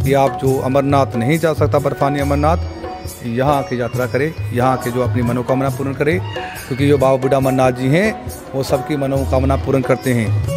कि आप जो अमरनाथ नहीं जा सकता, बर्फानी अमरनाथ, यहाँ की यात्रा करे, यहाँ के जो अपनी मनोकामना पूर्ण करे, क्योंकि जो बाबा बूढ़ा अमरनाथ जी हैं वो सबकी मनोकामना पूर्ण करते हैं।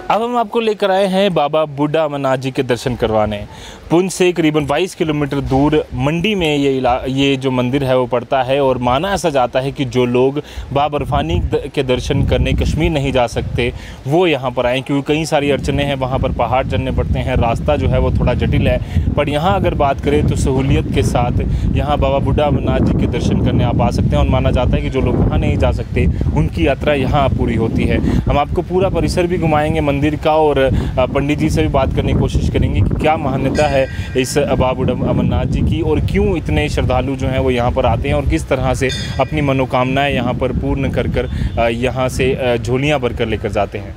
अब हम आपको लेकर आए हैं बाबा बूढ़ा अमरनाथ जी के दर्शन करवाने। पुंछ से करीबन 22 किलोमीटर दूर मंडी में ये जो मंदिर है वो पड़ता है, और माना ऐसा जाता है कि जो लोग बाबा बर्फानी के दर्शन करने कश्मीर नहीं जा सकते वो यहाँ पर आएँ, क्योंकि कई सारी अड़चने हैं, वहाँ पर पहाड़ चढ़ने पड़ते हैं, रास्ता जो है वो थोड़ा जटिल है। पर यहाँ अगर बात करें तो सहूलियत के साथ यहाँ बाबा बूढ़ा अमरनाथ जी के दर्शन करने आप आ सकते हैं, और माना जाता है कि जो लोग वहाँ नहीं जा सकते उनकी यात्रा यहाँ पूरी होती है। हम आपको पूरा परिसर भी घुमाएंगे मंदिर का, और पंडित जी से भी बात करने की कोशिश करेंगे कि क्या मान्यता है इस बाबा बूढ़ा अमरनाथ जी की, और क्यों इतने श्रद्धालु जो हैं वो यहाँ पर आते हैं, और किस तरह से अपनी मनोकामनाएं यहाँ पर पूर्ण कर यहाँ से झोलियाँ भर कर लेकर जाते हैं।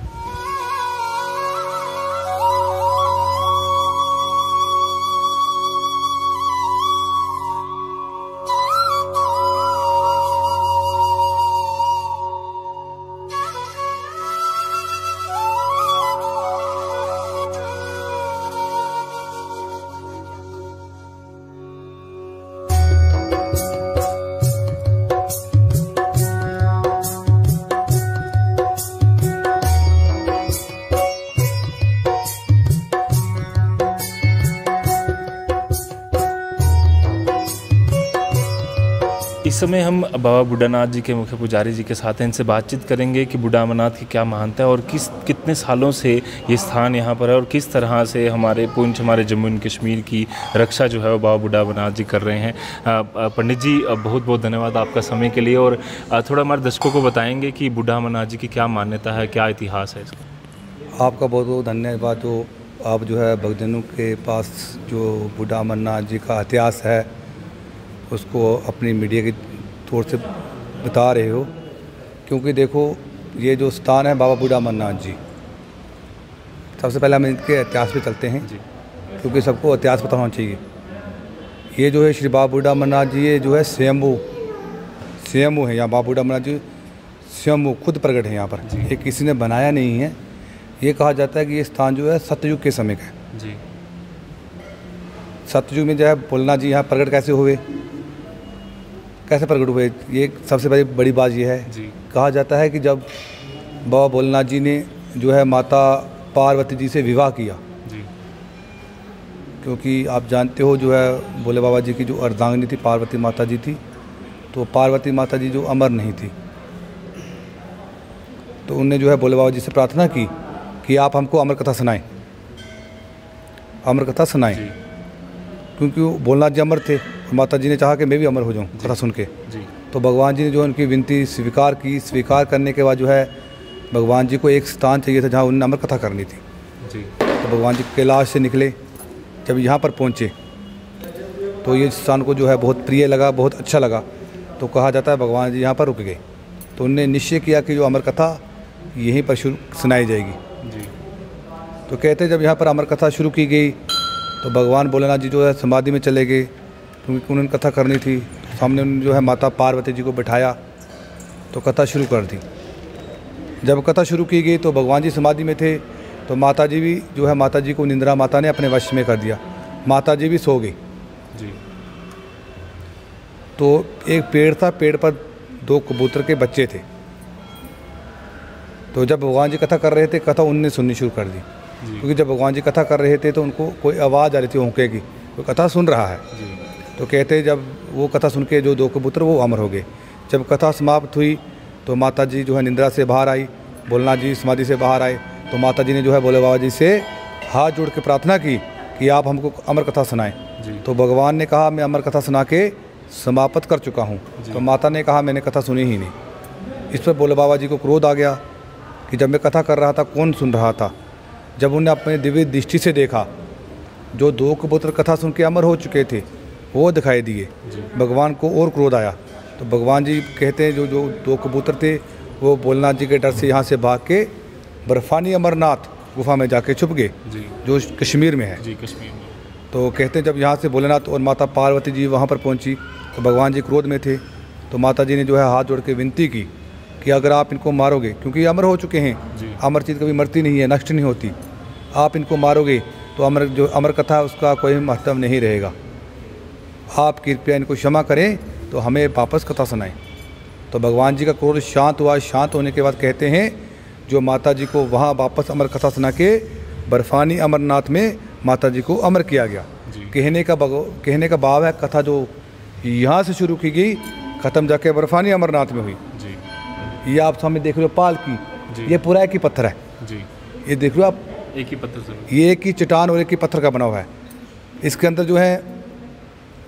इस समय हम बाबा बूढ़ानाथ जी के मुख्य पुजारी जी के साथ हैं, इनसे बातचीत करेंगे कि बूढ़ा अमरनाथ की क्या महानता है, और कितने सालों से ये स्थान यहाँ पर है, और किस तरह से हमारे पुंछ, हमारे जम्मू एंड कश्मीर की रक्षा जो है वो बाबा बूढ़ा अमरनाथ जी कर रहे हैं। पंडित जी बहुत बहुत धन्यवाद आपका समय के लिए, और थोड़ा हमारे दर्शकों को बताएंगे कि बूढ़ा अमरनाथ जी की क्या मान्यता है, क्या इतिहास है इसका। आपका बहुत बहुत धन्यवाद। जो आप जो है भक्तजनों के पास जो बूढ़ा अमरनाथ जी का इतिहास है उसको अपनी मीडिया के तौर से बता रहे हो, क्योंकि देखो ये जो स्थान है बाबा बूढ़ा अमरनाथ जी, सबसे पहले हम इनके इतिहास पे चलते हैं, क्योंकि सबको इतिहास पता होना चाहिए। ये जो है श्री बाबा बूढ़ा अमरनाथ जी, ये जो है स्वयंभू है। यहाँ बाबा बूढ़ा अमरनाथ जी स्वयंभू खुद प्रकट है यहाँ पर, ये किसी ने बनाया नहीं है। ये कहा जाता है कि ये स्थान जो है सतयुग के समय का है जी। सतयुग में जो है भोलेनाथ जी यहाँ प्रकट कैसे प्रकट हुए, ये सबसे बड़ी बात ये है जी। कहा जाता है कि जब बाबा भोलेनाथ जी ने जो है माता पार्वती जी से विवाह किया जी, क्योंकि आप जानते हो जो है भोले बाबा जी की जो अर्धांगिनी थी पार्वती माता जी थी, तो पार्वती माता जी जो अमर नहीं थी, तो उनने जो है भोले बाबा जी से प्रार्थना की कि आप हमको अमर कथा सुनाएं, क्योंकि भोलेनाथ जी अमर थे, माता जी ने चाहा कि मैं भी अमर हो जाऊं कथा सुन के। तो भगवान जी ने जो उनकी विनती स्वीकार की, स्वीकार करने के बाद जो है भगवान जी को एक स्थान चाहिए था जहां उन्हें अमर कथा करनी थी जी। तो भगवान जी कैलाश से निकले, जब यहाँ पर पहुँचे तो ये स्थान को जो है बहुत प्रिय लगा, बहुत अच्छा लगा, तो कहा जाता है भगवान जी यहाँ पर रुक गए। तो उनने निश्चय किया कि जो अमर कथा यहीं पर सुनाई जाएगी जी। तो कहते जब यहाँ पर अमर कथा शुरू की गई तो भगवान भोलेनाथ जी जो है समाधि में चले गए, क्योंकि उन्होंने कथा करनी थी। सामने उन्होंने जो है माता पार्वती जी को बिठाया तो कथा शुरू कर दी। जब कथा शुरू की गई तो भगवान जी समाधि में थे, तो माता जी भी जो है, माता जी को निंद्रा माता ने अपने वश में कर दिया, माता जी भी सो गई जी। तो एक पेड़ था, पेड़ पर 2 कबूतर के बच्चे थे। तो जब भगवान जी कथा कर रहे थे, कथा उनने सुननी शुरू कर दी, क्योंकि जब भगवान जी कथा कर रहे थे तो उनको कोई आवाज़ आ रही थी ओंके की, कोई कथा सुन रहा है जी। तो कहते जब वो कथा सुन के जो 2 कबूतर वो अमर हो गए। जब कथा समाप्त हुई तो माता जी जो है निंद्रा से बाहर आई, भोलेनाथ जी समाधि से बाहर आए, तो माता जी ने जो है भोले बाबा जी से हाथ जोड़ के प्रार्थना की कि आप हमको अमर कथा सुनाएं। तो भगवान ने कहा मैं अमर कथा सुना के समाप्त कर चुका हूँ। तो माता ने कहा मैंने कथा सुनी ही नहीं। इस पर भोले बाबा जी को क्रोध आ गया कि जब मैं कथा कर रहा था कौन सुन रहा था। जब उन्हें अपने दिव्य दृष्टि से देखा, जो 2 कबूतर कथा सुन के अमर हो चुके थे वो दिखाई दिए, भगवान को और क्रोध आया। तो भगवान जी कहते हैं जो 2 कबूतर थे वो भोलेनाथ जी के डर से यहाँ से भाग के बर्फानी अमरनाथ गुफा में जाके छुप गए, जो कश्मीर में है जी, कश्मीर में। तो कहते हैं जब यहाँ से भोलेनाथ और माता पार्वती जी वहाँ पर पहुँची तो भगवान जी क्रोध में थे। तो माता जी ने जो है हाथ जोड़ के विनती की कि अगर आप इनको मारोगे, क्योंकि अमर हो चुके हैं, अमर चीज़ कभी मरती नहीं है, नष्ट नहीं होती, आप इनको मारोगे तो अमर कथा है उसका कोई महत्व नहीं रहेगा। आप कृपया इनको क्षमा करें तो हमें वापस कथा सुनाएं। तो भगवान जी का क्रोध शांत हुआ। शांत होने के बाद कहते हैं जो माता जी को वहाँ वापस अमर कथा सुना के बर्फानी अमरनाथ में माता जी को अमर किया गया। कहने का भाव है कथा जो यहाँ से शुरू की गई ख़त्म जाके बर्फानी अमरनाथ में हुई। ये आप सामने देख रहे हो पाल की, ये पूरा एक ही पत्थर है जी। ये देख रहे हो आप, एक ही पत्थर से, ये एक ही चट्टान और एक ही पत्थर का बना हुआ है। इसके अंदर जो है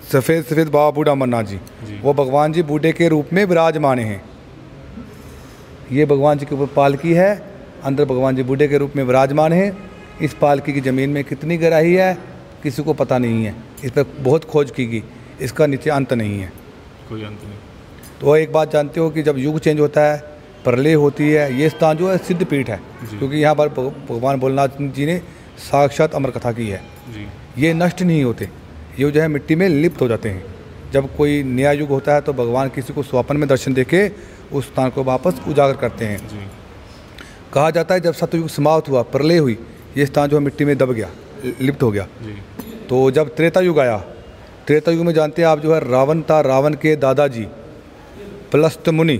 सफ़ेद बाबा बूढ़ा अमरनाथ जी, वो भगवान जी बूढ़े के रूप में विराजमान हैं। ये भगवान जी के ऊपर पालकी है, अंदर भगवान जी बूढ़े के रूप में विराजमान हैं। इस पालकी की ज़मीन में कितनी गहराई है किसी को पता नहीं है, इस पर बहुत खोज की गई, इसका नीचे अंत नहीं है, कोई अंत नहीं। तो एक बात जानते हो कि जब युग चेंज होता है, प्रलय होती है, ये स्थान जो है सिद्ध पीठ है, क्योंकि यहाँ पर भगवान भोलेनाथ जी ने साक्षात अमर कथा की है। ये नष्ट नहीं होते, ये जो है मिट्टी में लिप्त हो जाते हैं। जब कोई नया युग होता है तो भगवान किसी को स्वप्न में दर्शन देके उस स्थान को वापस उजागर करते हैं। कहा जाता है जब सतयुग समाप्त हुआ, प्रलय हुई, ये स्थान जो है मिट्टी में दब गया, लिप्त हो गया। तो जब त्रेता युग आया, त्रेता युग में जानते हैं आप जो है रावण था, रावण के दादाजी पलस्त मुनि,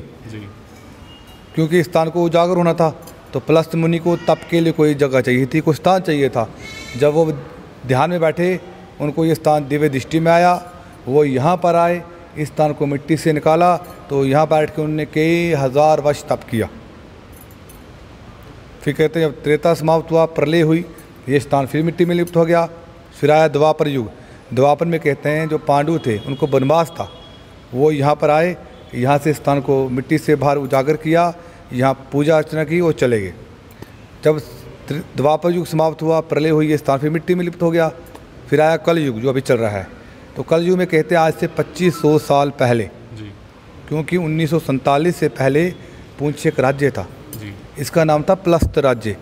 क्योंकि इस स्थान को उजागर होना था तो पलस्त मुनि को तप के लिए कोई जगह चाहिए थी, कोई स्थान चाहिए था। जब वो ध्यान में बैठे उनको ये स्थान दिव्य दृष्टि में आया, वो यहाँ पर आए, इस स्थान को मिट्टी से निकाला तो यहाँ बैठ के उन्होंने कई हज़ार वर्ष तप किया। फिर कहते हैं जब त्रेता समाप्त हुआ, प्रलय हुई, ये स्थान फिर मिट्टी में लिप्त हो गया। फिर आया द्वापर युग। द्वापर में कहते हैं जो पांडु थे उनको वनवास था, वो यहाँ पर आए, यहाँ से स्थान को मिट्टी से बाहर उजागर किया, यहाँ पूजा अर्चना की और चले गए। जब द्वापर युग समाप्त हुआ, प्रलय हुई, ये स्थान फिर मिट्टी में लिप्त हो गया। फिर आया कल युग जो अभी चल रहा है। तो कल युग में कहते हैं आज से 2500 साल पहले, क्योंकि 1947 से पहले पुंछ एक राज्य था, इसका नाम था प्लस्त राज्य।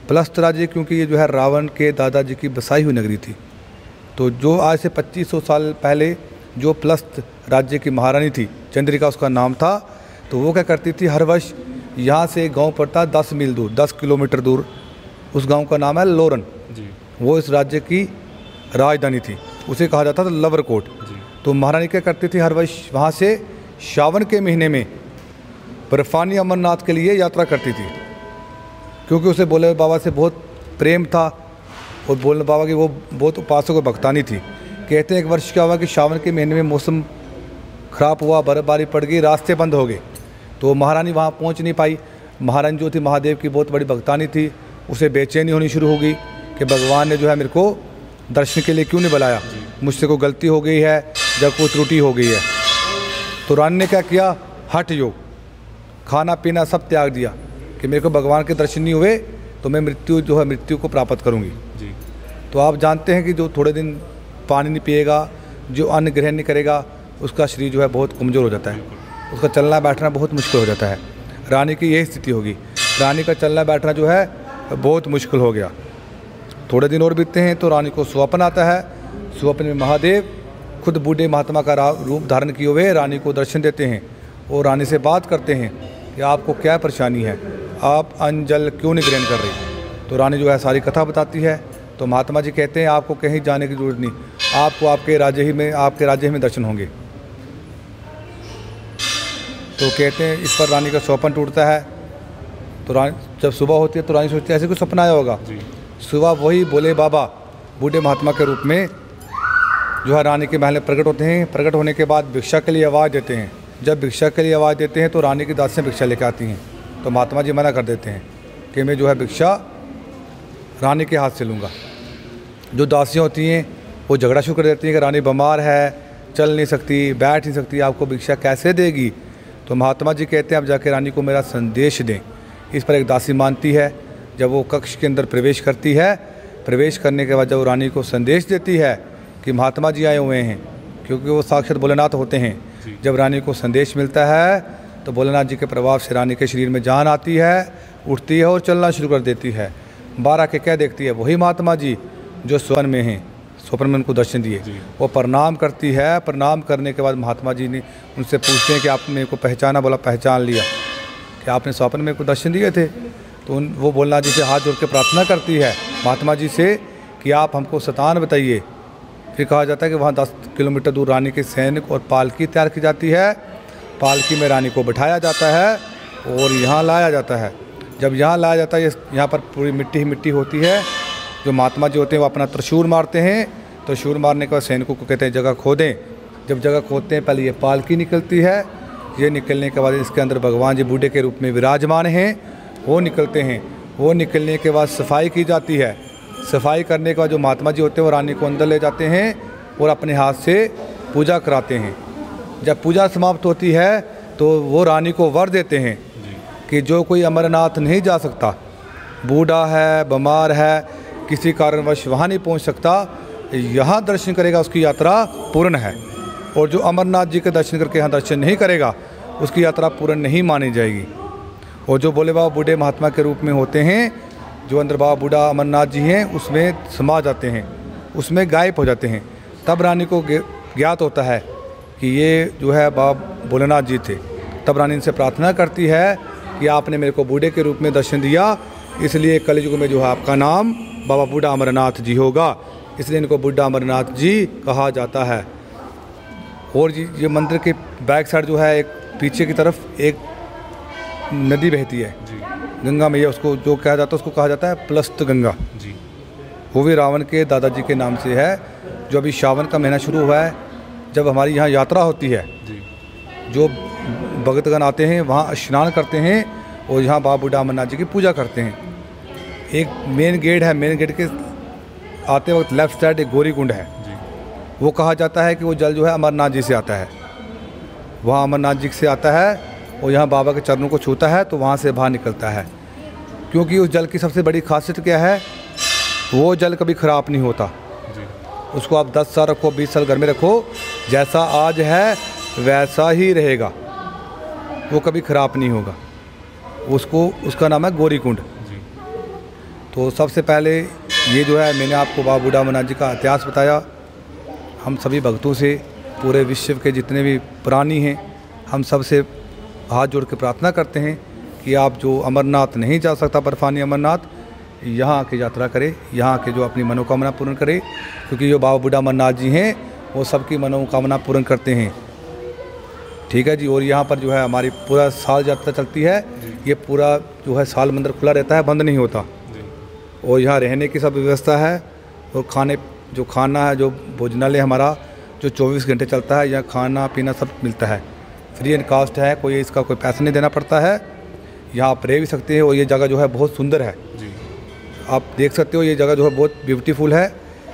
प्लस्त राज्य क्योंकि ये जो है रावण के दादाजी की बसाई हुई नगरी थी। तो जो आज से 2500 साल पहले जो प्लस्त राज्य की महारानी थी, चंद्रिका उसका नाम था, तो वो क्या करती थी, हर वर्ष यहाँ से एक गाँव पड़ता 10 मील दूर, 10 किलोमीटर दूर, उस गाँव का नाम है लोरन। वो इस राज्य की राजधानी थी, उसे कहा जाता था लवरकोट। तो महारानी क्या करती थी, हर वर्ष वहाँ से श्रावण के महीने में बर्फानी अमरनाथ के लिए यात्रा करती थी, क्योंकि उसे भोले बाबा से बहुत प्रेम था और भोले बाबा की वो बहुत उपासक और भक्तानी थी। कहते हैं एक वर्ष क्या हुआ कि श्रावण के महीने में मौसम ख़राब हुआ, बर्फबारी पड़ गई, रास्ते बंद हो गए, तो महारानी वहाँ पहुँच नहीं पाई। महारानी जो थी महादेव की बहुत बड़ी भक्तानी थी, उसे बेचैनी होनी शुरू हो गई कि भगवान ने जो है मेरे को दर्शन के लिए क्यों नहीं बुलाया, मुझसे कोई गलती हो गई है, जब कोई त्रुटि हो गई है। तो रानी ने क्या किया, हठ योग, खाना पीना सब त्याग दिया कि मेरे को भगवान के दर्शन नहीं हुए तो मैं मृत्यु को प्राप्त करूंगी। तो आप जानते हैं कि जो थोड़े दिन पानी नहीं पिएगा, जो अन्न ग्रहण नहीं करेगा, उसका शरीर जो है बहुत कमज़ोर हो जाता है, उसका चलना बैठना बहुत मुश्किल हो जाता है। रानी की यही स्थिति होगी, रानी का चलना बैठना जो है बहुत मुश्किल हो गया। थोड़े दिन और बीतते हैं तो रानी को स्वप्न आता है। स्वप्न में महादेव खुद बूढ़े महात्मा का रूप धारण किए हुए रानी को दर्शन देते हैं और रानी से बात करते हैं कि आपको क्या परेशानी है, आप अन्न जल क्यों नहीं ग्रहण कर रही। तो रानी जो है सारी कथा बताती है। तो महात्मा जी कहते हैं आपको कहीं जाने की जरूरत नहीं, आपको आपके राज्य ही में दर्शन होंगे। तो कहते हैं इस पर रानी का स्वप्न टूटता है। तो रानी जब सुबह होती है तो रानी सोचती है ऐसे कुछ सपना आया होगा। सुबह वही भोले बाबा बूढ़े महात्मा के रूप में जो है रानी के महल में प्रकट होते हैं। प्रकट होने के बाद भिक्षा के लिए आवाज़ देते हैं। जब भिक्षा के लिए आवाज़ देते हैं तो रानी की दासियाँ भिक्षा लेकर आती हैं। तो महात्मा जी मना कर देते हैं कि मैं जो है भिक्षा रानी के हाथ से लूँगा। जो दासियाँ होती हैं वो झगड़ा शुरू कर देती हैं कि रानी बीमार है, चल नहीं सकती, बैठ नहीं सकती, आपको भिक्षा कैसे देगी। तो महात्मा जी कहते हैं आप जाके रानी को मेरा संदेश दें। इस पर एक दासी मानती है। जब वो कक्ष के अंदर प्रवेश करती है, प्रवेश करने के बाद जब वो रानी को संदेश देती है कि महात्मा जी आए हुए हैं, क्योंकि वो साक्षात भोलेनाथ होते हैं। जब रानी को संदेश मिलता है तो भोलेनाथ जी के प्रभाव से रानी के शरीर में जान आती है, उठती है और चलना शुरू कर देती है। 12 के क्या देखती है, वही महात्मा जी जो स्वप्न में हैं, स्वप्न में उनको दर्शन दिए। वो प्रणाम करती है। प्रणाम करने के बाद महात्मा जी ने उनसे पूछते हैं कि आपने को पहचाना। बोला पहचान लिया। कि आपने स्वप्न में को दर्शन दिए थे। तो वो भोलेनाथ जी से हाथ जोड़ के प्रार्थना करती है महात्मा जी से कि आप हमको स्थान बताइए। फिर कहा जाता है कि वहाँ 10 किलोमीटर दूर रानी के सैनिक और पालकी तैयार की जाती है। पालकी में रानी को बिठाया जाता है और यहाँ लाया जाता है। जब यहाँ लाया जाता है, यहाँ पर पूरी मिट्टी ही मिट्टी होती है। जो महात्मा जी होते हैं वो अपना त्रिशूल मारते हैं। त्रिशूल मारने के बाद सैनिकों को कहते हैं जगह खोदें। जब जगह खोदते हैं, पहले ये पालकी निकलती है। ये निकलने के बाद इसके अंदर भगवान जी बूढ़े के रूप में विराजमान हैं, वो निकलते हैं। वो निकलने के बाद सफाई की जाती है। सफाई करने के बाद जो महात्मा जी होते हैं वो रानी को अंदर ले जाते हैं और अपने हाथ से पूजा कराते हैं। जब पूजा समाप्त होती है तो वो रानी को वर देते हैं कि जो कोई अमरनाथ नहीं जा सकता, बूढ़ा है, बीमार है, किसी कारणवश वहाँ नहीं पहुँच सकता, यहाँ दर्शन करेगा, उसकी यात्रा पूर्ण है। और जो अमरनाथ जी के दर्शन करके यहाँ दर्शन नहीं करेगा, उसकी यात्रा पूर्ण नहीं मानी जाएगी। और जो भोले बाबा बूढ़े महात्मा के रूप में होते हैं, जो अंदर बाबा बूढ़ा अमरनाथ जी हैं, उसमें समा जाते हैं, उसमें गायब हो जाते हैं। तब रानी को ज्ञात होता है कि ये जो है बाबा भोलेनाथ जी थे। तब रानी इनसे प्रार्थना करती है कि आपने मेरे को बूढ़े के रूप में दर्शन दिया, इसलिए कलयुग में जो है आपका नाम बाबा बूढ़ा अमरनाथ जी होगा, इसलिए इनको बूढ़ा अमरनाथ जी कहा जाता है। और ये मंदिर के बैक साइड जो है, एक पीछे की तरफ एक नदी बहती है, गंगा मैया, उसको जो कहा जाता है उसको कहा जाता है प्लस्त गंगा जी। वो भी रावण के दादाजी के नाम से है। जो अभी सावन का महीना शुरू हुआ है, जब हमारी यहाँ यात्रा होती है जी, जो भक्तगण आते हैं वहाँ स्नान करते हैं और यहाँ बाबा बूढ़ा अमरनाथ जी की पूजा करते हैं। एक मेन गेट है, मेन गेट के आते वक्त लेफ्ट साइड एक गौरी कुंड है जी। वो कहा जाता है कि वो जल जो है अमरनाथ जी से आता है, वहाँ अमरनाथ जी से आता है और यहाँ बाबा के चरणों को छूता है तो वहाँ से बाहर निकलता है। क्योंकि उस जल की सबसे बड़ी खासियत क्या है, वो जल कभी ख़राब नहीं होता जी। उसको आप 10 साल रखो, 20 साल घर में रखो, जैसा आज है वैसा ही रहेगा, वो कभी ख़राब नहीं होगा। उसका नाम है गौरी कुंड जी। तो सबसे पहले ये जो है, मैंने आपको बाबा बूढ़ा अमरनाथ जी का इतिहास बताया। हम सभी भक्तों से, पूरे विश्व के जितने भी प्राणी हैं, हम सब से हाथ जोड़ के प्रार्थना करते हैं कि आप जो अमरनाथ नहीं जा सकता, बर्फानी अमरनाथ, यहाँ आके यात्रा करे, यहाँ आके जो अपनी मनोकामना पूर्ण करे। क्योंकि जो बाबा बूढ़ा अमरनाथ जी हैं वो सबकी मनोकामना पूर्ण करते हैं। ठीक है जी। और यहाँ पर जो है हमारी पूरा साल यात्रा चलती है। ये पूरा जो है साल मंदिर खुला रहता है, बंद नहीं होता। और यहाँ रहने की सब व्यवस्था है और खाना है, जो भोजनालय हमारा जो 24 घंटे चलता है, यहाँ खाना पीना सब मिलता है, फ्री एंड कास्ट है, कोई इसका कोई पैसा नहीं देना पड़ता है। यहाँ आप रह भी सकते हैं। और ये जगह जो है बहुत सुंदर है जी। आप देख सकते हो, ये जगह जो है बहुत ब्यूटीफुल है,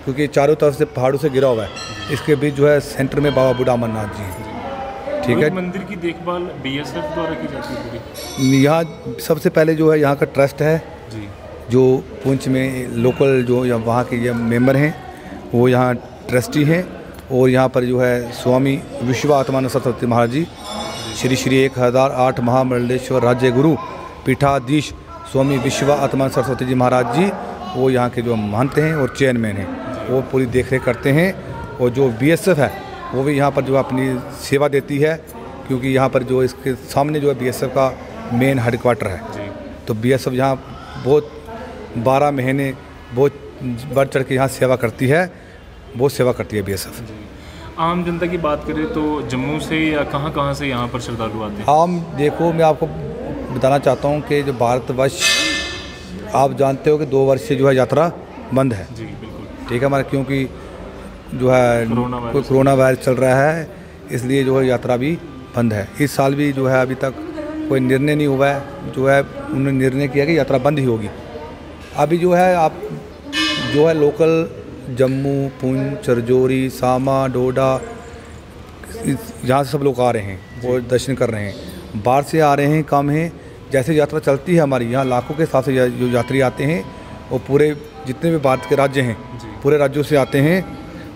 क्योंकि चारों तरफ से पहाड़ों से घिरा हुआ है। इसके बीच जो है सेंटर में बाबा बूढ़ा अमरनाथ जी हैं। ठीक है। मंदिर की देखभाल बीएसएफ द्वारा की जाती है। यहाँ सबसे पहले जो है यहाँ का ट्रस्ट है जी, जो पुंछ में लोकल जो या वहाँ के ये मेंबर हैं, वो यहाँ ट्रस्टी हैं। और यहाँ पर जो है स्वामी विश्वात्मानंद सरस्वती महाराज जी, श्री श्री 1008 महामंडलेश्वर राज्य गुरु पीठाधीश स्वामी विश्वात्मानंद सरस्वती जी महाराज जी, वो यहाँ के जो महंत हैं और चेयरमैन हैं, वो पूरी देखरेख करते हैं। और जो बीएसएफ है वो भी यहाँ पर जो अपनी सेवा देती है, क्योंकि यहाँ पर जो इसके सामने जो है बीएसएफ का मेन हेडक्वार्टर है जी। तो बीएसएफ यहाँ बहुत 12 महीने बहुत बढ़ चढ़ के यहाँ सेवा करती है, बहुत सेवा करती है बीएसएफ। आम जनता की बात करें तो जम्मू से या कहाँ से यहाँ पर श्रद्धालु आते हैं? आम देखो, मैं आपको बताना चाहता हूँ कि जो भारतवर्ष, आप जानते हो कि 2 वर्ष से जो है यात्रा बंद है जी। बिल्कुल ठीक है हमारा, क्योंकि जो है कोरोना वायरस चल रहा है, इसलिए जो है यात्रा भी बंद है। इस साल भी जो है अभी तक कोई निर्णय नहीं हुआ है, जो है उन्होंने निर्णय किया कि यात्रा बंद ही होगी। अभी जो है आप जो है लोकल जम्मू, पुंछ, चरजोरी, सामा, डोडा, यहाँ से सब लोग आ रहे हैं, वो दर्शन कर रहे हैं। बाहर से आ रहे हैं, कम हैं। जैसे यात्रा चलती है हमारी यहाँ, लाखों के हिसाब से जो यात्री आते हैं, और पूरे जितने भी भारत के राज्य हैं पूरे राज्यों से आते हैं,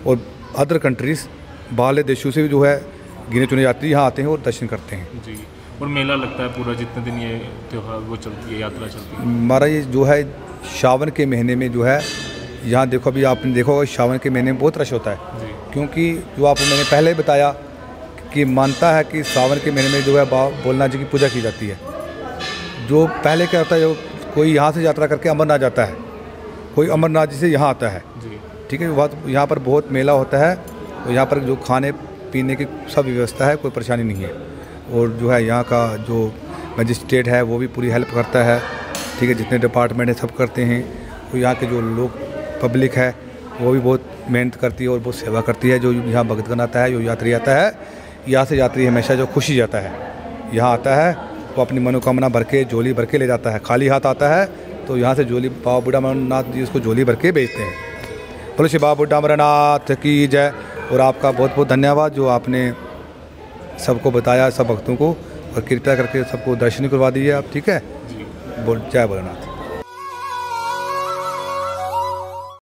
और अदर कंट्रीज़ बाहर देशों से भी जो है गिने चुने यात्री यहाँ आते हैं और दर्शन करते हैं जी। और मेला लगता है पूरा, जितने दिन ये त्यौहार वो चलती है, यात्रा चलती है। हमारा ये जो है सावन के महीने में जो है यहाँ देखो, अभी आपने देखा होगा सावन के महीने में बहुत रश होता है जी। क्योंकि जो आपको मैंने पहले ही बताया कि मानता है कि सावन के महीने में जो है बाबा भोलेनाथ जी की पूजा की जाती है। जो पहले क्या होता है, जो कोई यहाँ से यात्रा करके अमरनाथ जाता है, कोई अमरनाथ जी से यहाँ आता है, ठीक है, बहुत यहाँ पर बहुत मेला होता है, और यहाँ पर जो खाने पीने की सब व्यवस्था है, कोई परेशानी नहीं है। और जो है यहाँ का जो मजिस्ट्रेट है वो भी पूरी हेल्प करता है, ठीक है, जितने डिपार्टमेंट है सब करते हैं। और यहाँ के जो लोग पब्लिक है वो भी बहुत मेहनत करती है और बहुत सेवा करती है। जो यहाँ भगत गण आता है, जो यात्री आता है, यहाँ से यात्री हमेशा जो खुशी जाता है, यहाँ आता है वो अपनी मनोकामना भर के, झोली भर के ले जाता है। खाली हाथ आता है तो यहाँ से झोली, बाबा बूढ़ा अमरनाथ जी उसको झोली भर के बेचते हैं। बोलो श्री बाबा बूढ़ा अमरनाथ की जय। और आपका बहुत बहुत धन्यवाद जो आपने सबको बताया, सब भक्तों को, और कृपया करके सबको दर्शन करवा दिए आप, ठीक है। बोल जय भोलेनाथ।